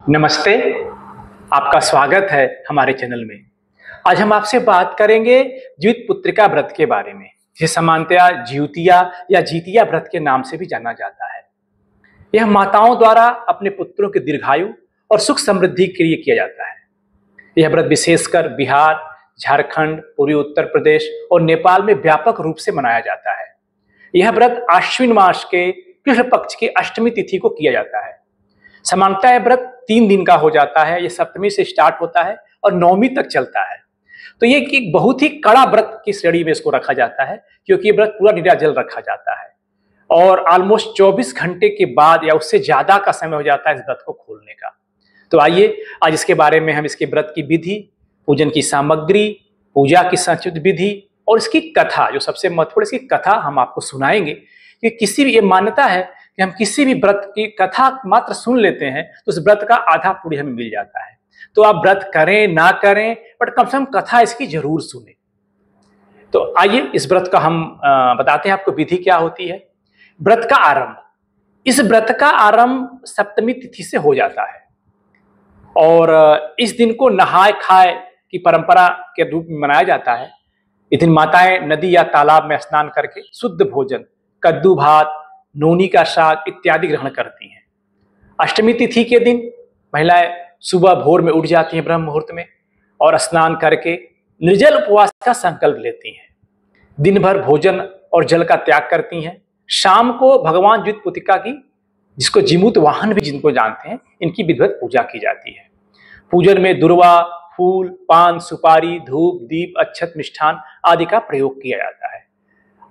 नमस्ते, आपका स्वागत है हमारे चैनल में। आज हम आपसे बात करेंगे जीवित पुत्रिका व्रत के बारे में, जिसे सामान्यतया ज्यूतिया या जीतिया व्रत के नाम से भी जाना जाता है। यह माताओं द्वारा अपने पुत्रों की दीर्घायु और सुख समृद्धि के लिए किया जाता है। यह व्रत विशेषकर बिहार, झारखंड, पूर्वी उत्तर प्रदेश और नेपाल में व्यापक रूप से मनाया जाता है। यह व्रत आश्विन मास के कृष्ण पक्ष की अष्टमी तिथि को किया जाता है। सामान्यतः यह व्रत 3 दिन का हो जाता है। यह सप्तमी से स्टार्ट होता है और नौमी तक चलता है। तो ये एक बहुत ही कड़ा व्रत की श्रेणी में इसको रखा जाता है, क्योंकि ये व्रत पूरा निराजल रखा जाता है और ऑलमोस्ट 24 घंटे के बाद या उससे ज्यादा का समय हो जाता है इस व्रत को खोलने का। तो आइए आज इसके बारे में हम इसके व्रत की विधि, पूजन की सामग्री, पूजा की संचित विधि और इसकी कथा, जो सबसे महत्वपूर्ण इसकी कथा हम आपको सुनाएंगे। कि किसी भी ये मान्यता है कि हम किसी भी व्रत की कथा मात्र सुन लेते हैं तो उस व्रत का आधा पुण्य हमें मिल जाता है। तो आप व्रत करें ना करें, बट कम से कम कथा इसकी जरूर सुने। तो आइए इस व्रत का हम बताते हैं आपको विधि क्या होती है। व्रत का आरंभ, इस व्रत का आरंभ सप्तमी तिथि से हो जाता है और इस दिन को नहाय खाए की परंपरा के रूप में मनाया जाता है। इस दिन माताएं नदी या तालाब में स्नान करके शुद्ध भोजन, कद्दू भात, नोनी का साग इत्यादि ग्रहण करती हैं। अष्टमी तिथि के दिन महिलाएं सुबह भोर में उठ जाती हैं ब्रह्म मुहूर्त में और स्नान करके निर्जल उपवास का संकल्प लेती हैं। दिन भर भोजन और जल का त्याग करती हैं। शाम को भगवान जीवित पुत्रिका की, जिसको जीमूत वाहन भी जिनको जानते हैं, इनकी विधिवत पूजा की जाती है। पूजन में दुर्वा, फूल, पान, सुपारी, धूप, दीप, अक्षत, मिष्ठान आदि का प्रयोग किया जाता है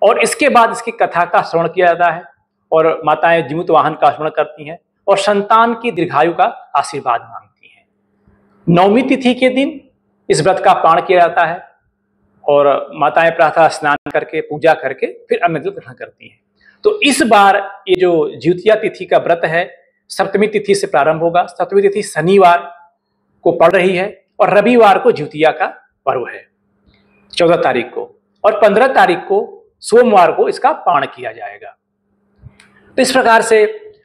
और इसके बाद इसकी कथा का श्रवण किया जाता है और माताएं जीमूत वाहन का स्मरण करती हैं और संतान की दीर्घायु का आशीर्वाद मांगती हैं। नौमी तिथि के दिन इस व्रत का पारण किया जाता है और माताएं प्रातः स्नान करके पूजा करके फिर अन्न जल ग्रहण करती हैं। तो इस बार ये जो ज्यूतिया तिथि का व्रत है सप्तमी तिथि से प्रारंभ होगा। सप्तमी तिथि शनिवार को पड़ रही है और रविवार को ज्यूतिया का पर्व है 14 तारीख को, और 15 तारीख को सोमवार को इसका पारण किया जाएगा। तो इस प्रकार से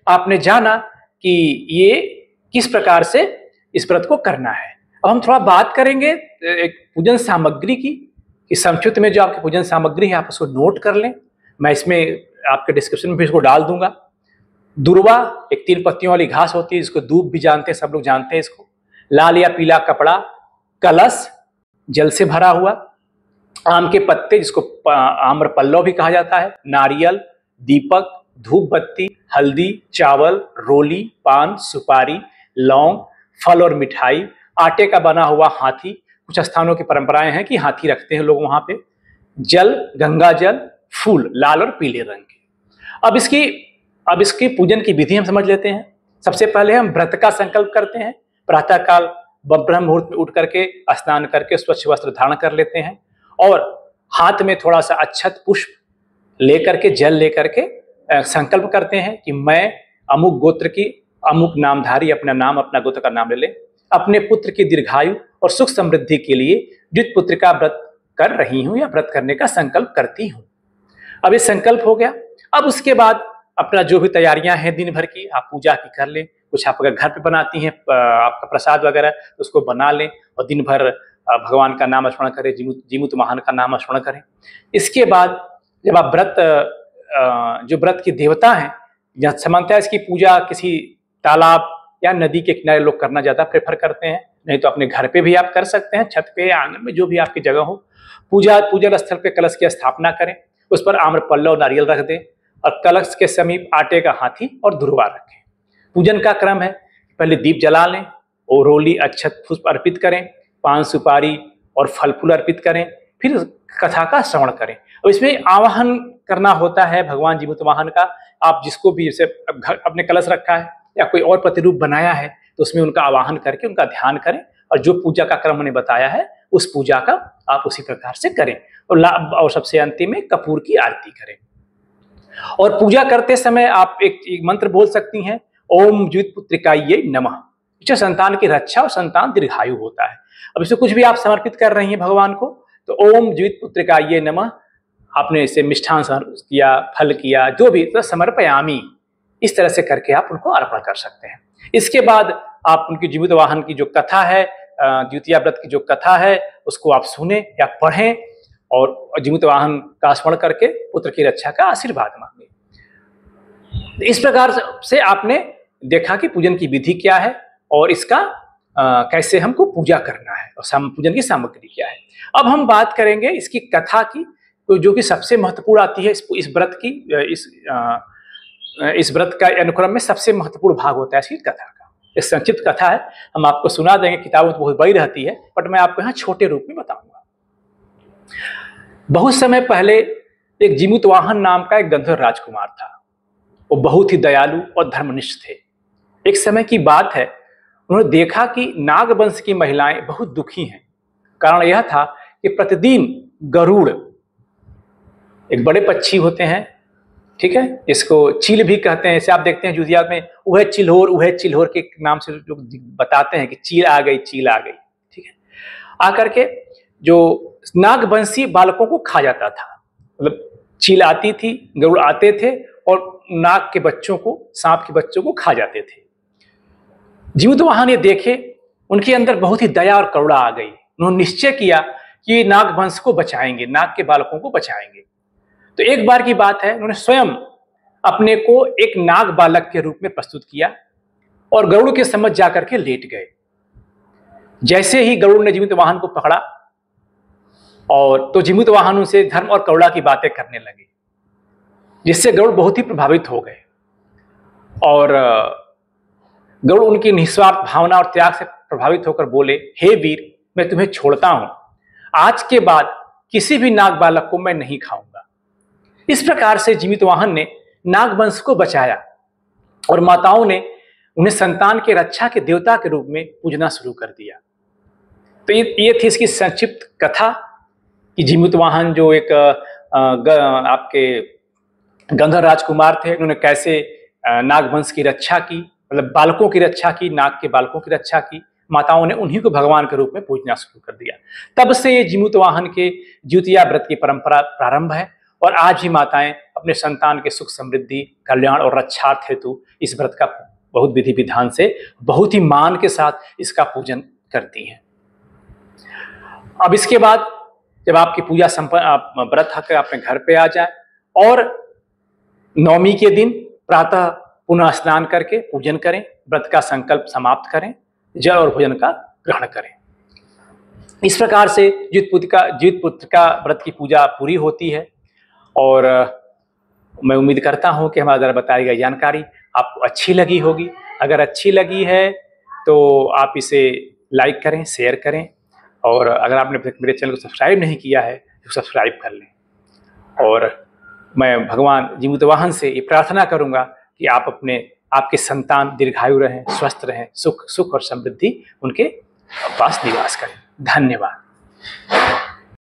आपने जाना कि ये किस प्रकार से इस व्रत को करना है। अब हम थोड़ा बात करेंगे एक पूजन सामग्री की, कि संक्षिप्त में जो आपकी पूजन सामग्री है आप उसको नोट कर लें। मैं इसमें आपके डिस्क्रिप्शन में भी इसको डाल दूंगा। दुर्वा एक 3 पत्तियों वाली घास होती है, जिसको दूब भी जानते हैं, सब लोग जानते हैं इसको। लाल या पीला कपड़ा, कलश जल से भरा हुआ, आम के पत्ते जिसको आम्र पल्लव भी कहा जाता है, नारियल, दीपक, धूप बत्ती, हल्दी, चावल, रोली, पान, सुपारी, लौंग, फल और मिठाई, आटे का बना हुआ हाथी। कुछ स्थानों की परंपराएं हैं कि हाथी रखते हैं लोग वहां पे। जल, गंगा जल, फूल लाल और पीले रंग के। अब इसकी पूजन की विधि हम समझ लेते हैं। सबसे पहले हम व्रत का संकल्प करते हैं। प्रातः काल ब्रह्म मुहूर्त में उठ करके स्नान करके स्वच्छ वस्त्र धारण कर लेते हैं और हाथ में थोड़ा सा अक्षत पुष्प लेकर के, जल लेकर के संकल्प करते हैं कि मैं अमुक गोत्र की अमुक नामधारी, अपना नाम, अपना गोत्र का नाम ले ले, अपने पुत्र की दीर्घायु और सुख समृद्धि के लिए द्वित पुत्र का व्रत कर रही हूं या व्रत करने का संकल्प करती हूं। अब ये संकल्प हो गया। अब उसके बाद अपना जो भी तैयारियां हैं दिन भर की, आप पूजा की कर लें। कुछ आप अगर घर पे बनाती हैं आपका प्रसाद वगैरह, तो उसको बना लें और दिन भर भगवान का नाम स्मरण करें, जीमूत वाहन का नाम स्मरण करें। इसके बाद जब आप जो व्रत की देवता हैं, जहाँ सामान्यतः इसकी पूजा किसी तालाब या नदी के किनारे लोग करना ज्यादा प्रेफर करते हैं, नहीं तो अपने घर पे भी आप कर सकते हैं, छत पे या आंगन में, जो भी आपकी जगह हो। पूजन स्थल पे कलश की स्थापना करें, उस पर आम्र पल्लव नारियल रख दें और कलश के समीप आटे का हाथी और दुर्वा रखें। पूजन का क्रम है, पहले दीप जला लें और रोली, अक्षत, पुष्प अर्पित करें, पान, सुपारी और फल फूल अर्पित करें, फिर कथा का श्रवण करें। और इसमें आवाहन करना होता है भगवान जीमूत वाहन का। आप जिसको भी, जैसे अपने कलश रखा है या कोई और प्रतिरूप बनाया है, तो उसमें उनका आवाहन करके उनका ध्यान करें और जो पूजा का क्रम उन्हें बताया है उस पूजा का आप उसी प्रकार से करें और सबसे अंतिम में कपूर की आरती करें। और पूजा करते समय आप एक मंत्र बोल सकती हैं, ओम जीवित पुत्रिकायै नमः, जिससे संतान की रक्षा और संतान दीर्घायु होता है। अब इसमें कुछ भी आप समर्पित कर रही हैं भगवान को, तो ओम जीवित पुत्रिकायै नमः, आपने इसे मिष्ठान किया, फल किया, जो भी, तो समर्पयामी, इस तरह से करके आप उनको अर्पण कर सकते हैं। इसके बाद आप उनकी जीवित वाहन की जो कथा है, द्वितीया व्रत की जो कथा है, उसको आप सुने या पढ़ें और जीवित वाहन का स्मरण करके पुत्र की रक्षा का आशीर्वाद मांगे। इस प्रकार से आपने देखा कि पूजन की विधि क्या है और इसका कैसे हमको पूजा करना है और पूजन की सामग्री क्या है। अब हम बात करेंगे इसकी कथा की, जो कि सबसे महत्वपूर्ण आती है इस व्रत की। इस व्रत का अनुक्रम में सबसे महत्वपूर्ण भाग होता है इसकी कथा का। एक संक्षिप्त कथा है, हम आपको सुना देंगे, किताबों तो बहुत बड़ी रहती है, बट मैं आपको यहाँ छोटे रूप में बताऊंगा। बहुत समय पहले एक जीमूतवाहन नाम का एक गंधर्व राजकुमार था। वो बहुत ही दयालु और धर्मनिष्ठ थे। एक समय की बात है, उन्होंने देखा कि नागवंश की महिलाएं बहुत दुखी हैं। कारण यह था कि प्रतिदिन गरुड़, एक बड़े पक्षी होते हैं, ठीक है, इसको चील भी कहते हैं। जैसे आप देखते हैं जुजिया में वह चिल्होर के नाम से लोग बताते हैं कि चील आ गई, ठीक है। आकर के जो नागवंशी बालकों को खा जाता था। मतलब चील आती थी, गरुड़ आते थे और नाग के बच्चों को, सांप के बच्चों को खा जाते थे। जीमूतवाहन ये देखे, उनके अंदर बहुत ही दया और करुणा आ गई। उन्होंने निश्चय किया कि नागवंश को बचाएंगे, नाग के बालकों को बचाएंगे। तो एक बार की बात है, उन्होंने स्वयं अपने को एक नाग बालक के रूप में प्रस्तुत किया और गरुड़ के समक्ष जाकर के लेट गए। जैसे ही गरुड़ ने जीमूतवाहन को पकड़ा और तो जीमूतवाहन उनसे धर्म और करुणा की बातें करने लगे, जिससे गरुड़ बहुत ही प्रभावित हो गए और गरुड़ उनकी निस्वार्थ भावना और त्याग से प्रभावित होकर बोले, हे वीर, मैं तुम्हें छोड़ता हूं। आज के बाद किसी भी नाग बालक को मैं नहीं खाऊंगा। इस प्रकार से जीमूतवाहन ने नागवंश को बचाया और माताओं ने उन्हें संतान के रक्षा के देवता के रूप में पूजना शुरू कर दिया। तो ये थी इसकी संक्षिप्त कथा कि जीमूतवाहन जो एक आपके गंधर्व राजकुमार थे, उन्होंने कैसे नागवंश की रक्षा की, मतलब बालकों की रक्षा की, नाग के बालकों की रक्षा की। माताओं ने उन्हीं को भगवान के रूप में पूजना शुरू कर दिया। तब से ये जीमूतवाहन के द्वितीया व्रत की परंपरा प्रारंभ है और आज भी माताएं अपने संतान के सुख समृद्धि, कल्याण और रक्षार्थ हेतु इस व्रत का बहुत विधि विधान से, बहुत ही मान के साथ इसका पूजन करती हैं। अब इसके बाद जब आपकी पूजा संपन्न, व्रत होकर अपने घर पे आ जाए और नवमी के दिन प्रातः पुनः स्नान करके पूजन करें, व्रत का संकल्प समाप्त करें, जल और भोजन का ग्रहण करें। इस प्रकार से जीवित पुत्र का व्रत की पूजा पूरी होती है और मैं उम्मीद करता हूं कि हमारे द्वारा बताई गई जानकारी आपको अच्छी लगी होगी। अगर अच्छी लगी है तो आप इसे लाइक करें, शेयर करें और अगर आपने मेरे चैनल को सब्सक्राइब नहीं किया है तो सब्सक्राइब कर लें। और मैं भगवान जीमूतवाहन से ये प्रार्थना करूंगा कि आपके संतान दीर्घायु रहें, स्वस्थ रहें, सुख और समृद्धि उनके पास निवास करें। धन्यवाद।